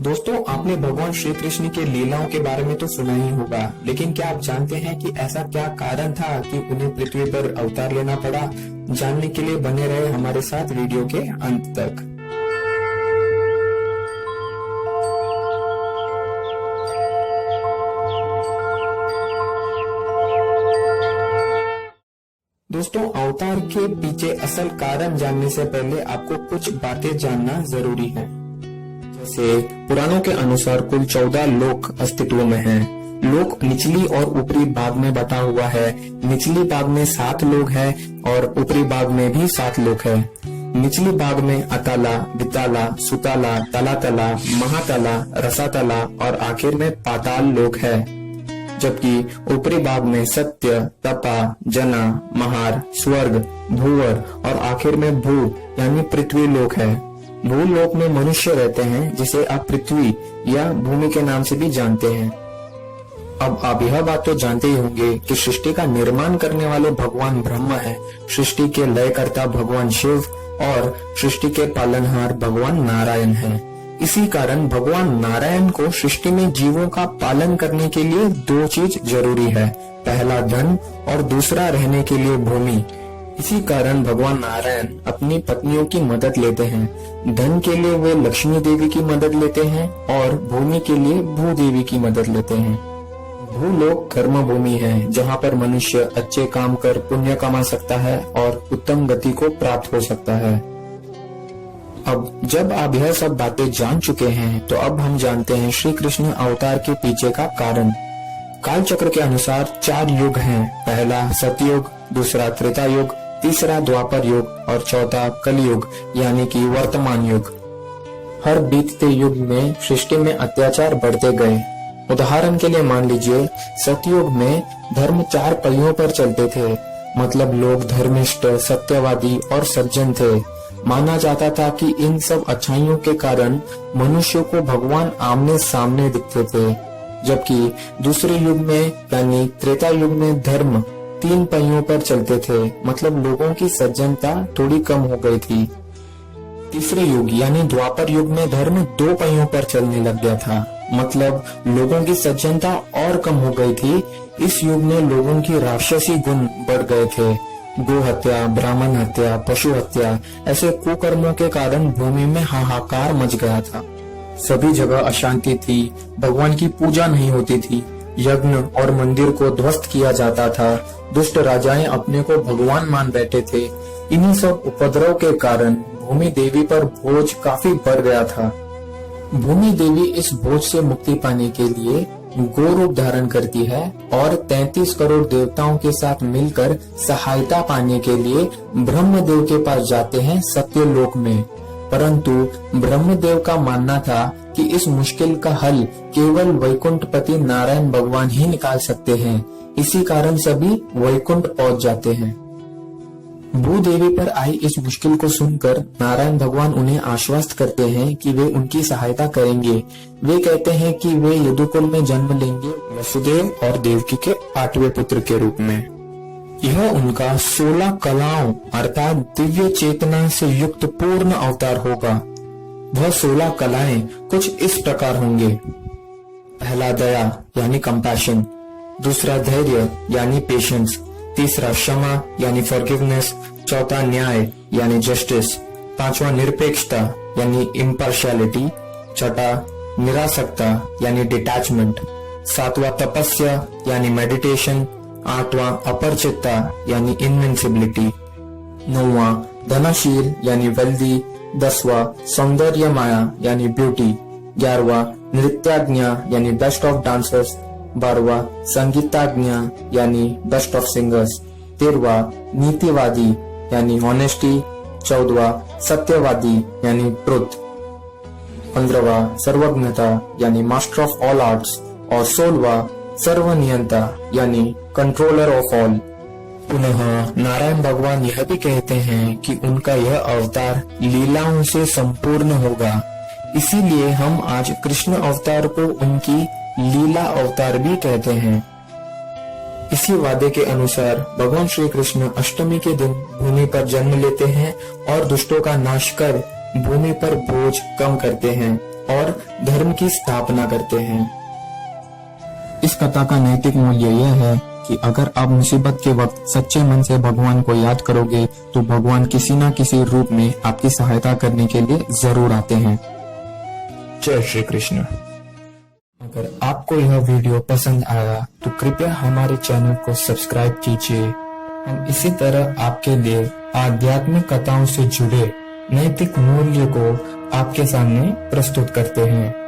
दोस्तों, आपने भगवान श्री कृष्ण के लीलाओं के बारे में तो सुना ही होगा, लेकिन क्या आप जानते हैं कि ऐसा क्या कारण था कि उन्हें पृथ्वी पर अवतार लेना पड़ा? जानने के लिए बने रहे हमारे साथ वीडियो के अंत तक। दोस्तों, अवतार के पीछे असल कारण जानने से पहले आपको कुछ बातें जानना जरूरी है। जैसे पुराणों के अनुसार कुल 14 लोक अस्तित्व में हैं। लोक निचली और ऊपरी भाग में बटा हुआ है। निचली भाग में 7 लोग हैं और ऊपरी भाग में भी 7 लोग हैं। निचली भाग में अताला, विताला, सुताला, तलातला, महातला, रसातला और आखिर में पाताल लोक है। जबकि ऊपरी भाग में सत्य, तपा, जना, महार, स्वर्ग, भूवर और आखिर में भू यानी पृथ्वी लोक है। भूलोक में मनुष्य रहते हैं, जिसे आप पृथ्वी या भूमि के नाम से भी जानते हैं। अब आप यह बात तो जानते ही होंगे कि सृष्टि का निर्माण करने वाले भगवान ब्रह्मा है, सृष्टि के लयकर्ता भगवान शिव और सृष्टि के पालनहार भगवान नारायण है। इसी कारण भगवान नारायण को सृष्टि में जीवों का पालन करने के लिए 2 चीज जरूरी है, पहला धन और दूसरा रहने के लिए भूमि। इसी कारण भगवान नारायण अपनी पत्नियों की मदद लेते हैं। धन के लिए वे लक्ष्मी देवी की मदद लेते हैं और भूमि के लिए भू देवी की मदद लेते हैं। भूलोक कर्म भूमि है, जहाँ पर मनुष्य अच्छे काम कर पुण्य कमा सकता है और उत्तम गति को प्राप्त हो सकता है। अब जब आप यह सब बातें जान चुके हैं, तो अब हम जानते हैं श्री कृष्ण अवतार के पीछे का कारण। काल चक्र के अनुसार 4 युग हैं। पहला सतयुग, दूसरा त्रेता युग, तीसरा द्वापर युग और चौथा कलयुग यानी कि वर्तमान युग। हर बीतते युग में सृष्टि में अत्याचार बढ़ते गए। उदाहरण के लिए मान लीजिए, सतयुग में धर्म 4 पहियों पर चलते थे, मतलब लोग धर्मिष्ठ, सत्यवादी और सज्जन थे। माना जाता था कि इन सब अच्छाइयों के कारण मनुष्य को भगवान आमने सामने दिखते थे। जबकि दूसरे युग में यानी त्रेता युग में धर्म 3 पहियों पर चलते थे, मतलब लोगों की सज्जनता थोड़ी कम हो गई थी। तीसरे युग यानी द्वापर युग में धर्म 2 पहियों पर चलने लग गया था, मतलब लोगों की सज्जनता और कम हो गई थी। इस युग में लोगों की राक्षसी गुण बढ़ गए थे। गो हत्या, ब्राह्मण हत्या, पशु हत्या, ऐसे कुकर्मों के कारण भूमि में हाहाकार मच गया था। सभी जगह अशांति थी, भगवान की पूजा नहीं होती थी, यज्ञ और मंदिर को ध्वस्त किया जाता था। दुष्ट राजाएं अपने को भगवान मान बैठे थे। इन्हीं सब उपद्रव के कारण भूमि देवी पर बोझ काफी बढ़ गया था। भूमि देवी इस बोझ से मुक्ति पाने के लिए गो रूप धारण करती है और 33 करोड़ देवताओं के साथ मिलकर सहायता पाने के लिए ब्रह्मदेव के पास जाते हैं सत्यलोक में। परंतु ब्रह्मदेव का मानना था कि इस मुश्किल का हल केवल वैकुंठपति नारायण भगवान ही निकाल सकते हैं। इसी कारण सभी वैकुंठ पहुंच जाते हैं। भूदेवी पर आई इस मुश्किल को सुनकर नारायण भगवान उन्हें आश्वस्त करते हैं कि वे उनकी सहायता करेंगे। वे कहते हैं कि वे यदुकुल में जन्म लेंगे, वसुदेव और देवकी के 8वें पुत्र के रूप में। यह उनका 16 कलाओं अर्थात दिव्य चेतना से युक्त पूर्ण अवतार होगा। वह 16 कलाएं कुछ इस प्रकार होंगे। पहला दया यानी कंपैशन, दूसरा धैर्य यानी पेशेंस, तीसरा क्षमा यानी फॉरगिवनेस, चौथा न्याय यानी जस्टिस, 5वां निरपेक्षता यानी इम्पार्शियलिटी, छठा निरासक्ता यानी डिटैचमेंट, 7वां तपस्या यानी मेडिटेशन, 8वां अपरचित्ता यानी इनविंसिबिलिटी, 9वां धनशील यानी वेल्दी, 10वां सौंदर्य माया यानी ब्यूटी, 11वां नृत्याज्ञा यानी बेस्ट ऑफ डांसर्स, 12वां संगीताज्ञा यानी बेस्ट ऑफ सिंगर्स, 13वां नीतिवादी यानी ऑनेस्टी, 14वां सत्यवादी यानी ट्रुथ, 15वां सर्वज्ञता यानी मास्टर ऑफ ऑल आर्ट्स और 16वां सर्वनियंता यानी कंट्रोलर ऑफ ऑल। पुनः नारायण भगवान यह भी कहते हैं कि उनका यह अवतार लीलाओं से संपूर्ण होगा। इसीलिए हम आज कृष्ण अवतार को उनकी लीला अवतार भी कहते हैं। इसी वादे के अनुसार भगवान श्री कृष्ण अष्टमी के दिन भूमि पर जन्म लेते हैं और दुष्टों का नाश कर भूमि पर बोझ कम करते हैं और धर्म धर्म की स्थापना करते हैं। इस कथा का नैतिक मूल्य यह है कि अगर आप मुसीबत के वक्त सच्चे मन से भगवान को याद करोगे तो भगवान किसी न किसी रूप में आपकी सहायता करने के लिए जरूर आते हैं। जय श्री कृष्ण। अगर आपको यह वीडियो पसंद आया तो कृपया हमारे चैनल को सब्सक्राइब कीजिए। हम इसी तरह आपके लिए आध्यात्मिक कथाओं से जुड़े नैतिक मूल्य को आपके सामने प्रस्तुत करते हैं।